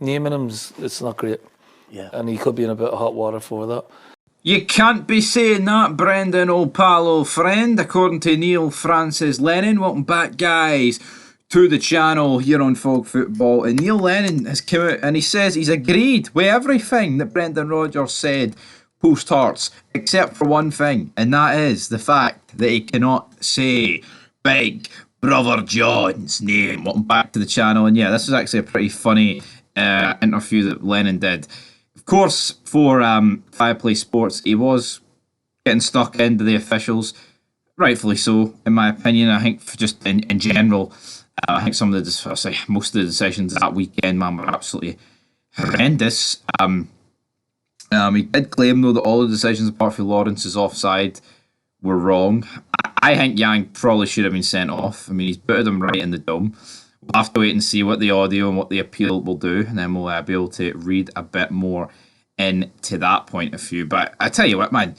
naming him, it's not great. Yeah. And he could be in a bit of hot water for that. You can't be saying that, Brendan, old pal, old friend, according to Neil Francis Lennon. Welcome back, guys, to the channel here on Fog Football. And Neil Lennon has come out and he says he's agreed with everything that Brendan Rodgers said post-Hearts, except for one thing, and that is the fact that he cannot say Big Brother John's name. Welcome back to the channel. And yeah, this was actually a pretty funny interview that Lennon did. Of course, for Fireplace Sports, he was getting stuck into the officials, rightfully so, in my opinion. I think just in general, I think some of the most of the decisions that weekend, man, were absolutely horrendous. He did claim though that all the decisions apart from Lawrence's offside were wrong. I think Yang probably should have been sent off. I mean, he's booted him right in the dome. We'll have to wait and see what the audio and what the appeal will do, and then we'll be able to read a bit more into that point of view. But I tell you what, man,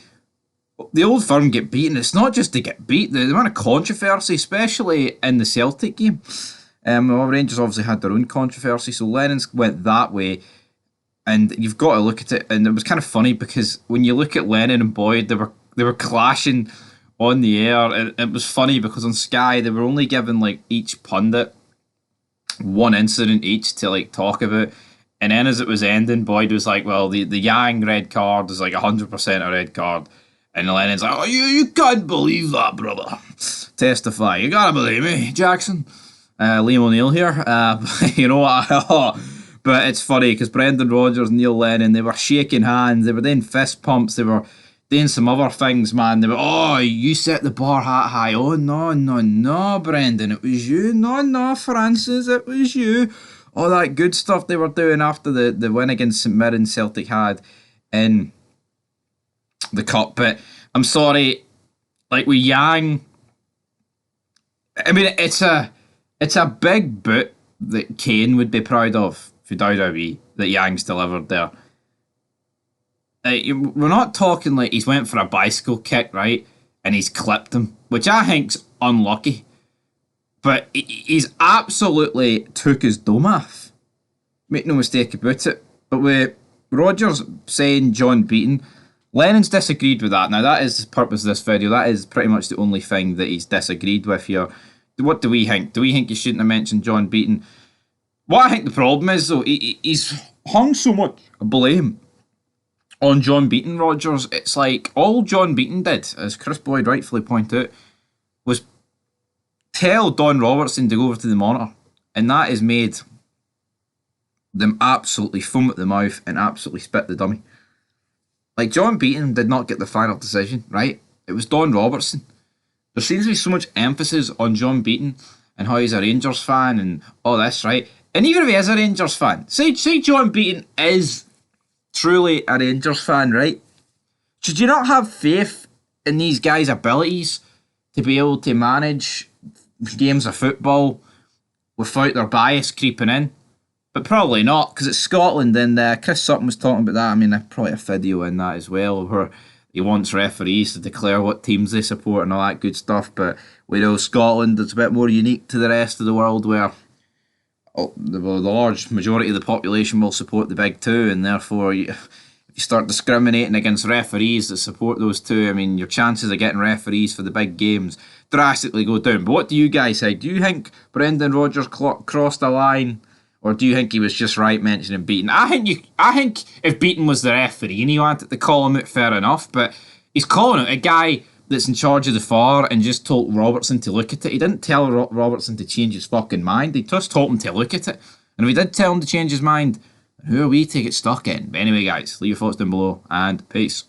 the Old Firm get beaten. It's not just to get beat. The amount of controversy, especially in the Celtic game. Well, Rangers obviously had their own controversy, so Lennon's went that way. And you've got to look at it, and it was kind of funny because when you look at Lennon and Boyd, they were clashing on the air, and it was funny because on Sky they were only given like each pundit one incident each to like talk about, and then as it was ending, Boyd was like, "Well, the Yang red card is like 100% a red card," and Lennon's like, "Oh, you can't believe that, brother." Testify, you gotta believe me, Jackson. Liam O'Neill here. You know what? But it's funny because Brendan Rodgers, Neil Lennon, they were shaking hands, they were doing fist pumps, they were doing some other things, man. They were, "Oh, you set the bar high. Oh, no, Brendan, it was you. No, Francis, it was you." All that good stuff they were doing after the win against St Mirren Celtic had in the Cup. But I'm sorry, like with Yang, I mean, it's a big boot that Kane would be proud of for WWE that Yang's delivered there. We're not talking like he's went for a bicycle kick, right, and he's clipped him, which I think's unlucky. But he's absolutely took his dome off. Make no mistake about it. But with Rodgers saying John Beaton, Lennon's disagreed with that. Now, that is the purpose of this video. That is pretty much the only thing that he's disagreed with here. What do we think? Do we think he shouldn't have mentioned John Beaton? What I think the problem is, though, he's hung so much blame on John Beaton, Rodgers. It's like all John Beaton did, as Chris Boyd rightfully pointed out, was tell Don Robertson to go over to the monitor, and that has made them absolutely foam at the mouth and absolutely spit the dummy. Like, John Beaton did not get the final decision, right? It was Don Robertson. There seems to be so much emphasis on John Beaton and how he's a Rangers fan and all this, right? And even if he is a Rangers fan, say John Beaton is truly a Rangers fan, right? Should you not have faith in these guys' abilities to be able to manage games of football without their bias creeping in? But probably not, because it's Scotland, and Chris Sutton was talking about that. I mean, I probably have a video in that as well, where he wants referees to declare what teams they support and all that good stuff. But we know Scotland is a bit more unique to the rest of the world, where the large majority of the population will support the big two, and therefore if you start discriminating against referees that support those two, I mean, your chances of getting referees for the big games drastically go down. But what do you guys think? Do you think Brendan Rodgers crossed a line, or do you think he was just right mentioning Beaton? I think if Beaton was the referee and he wanted to call him out, fair enough, but he's calling out a guy that's in charge of the VAR and just told Robertson to look at it. He didn't tell Robertson to change his fucking mind. He just told him to look at it. And if he did tell him to change his mind, who are we to get stuck in? But anyway, guys, leave your thoughts down below, and peace.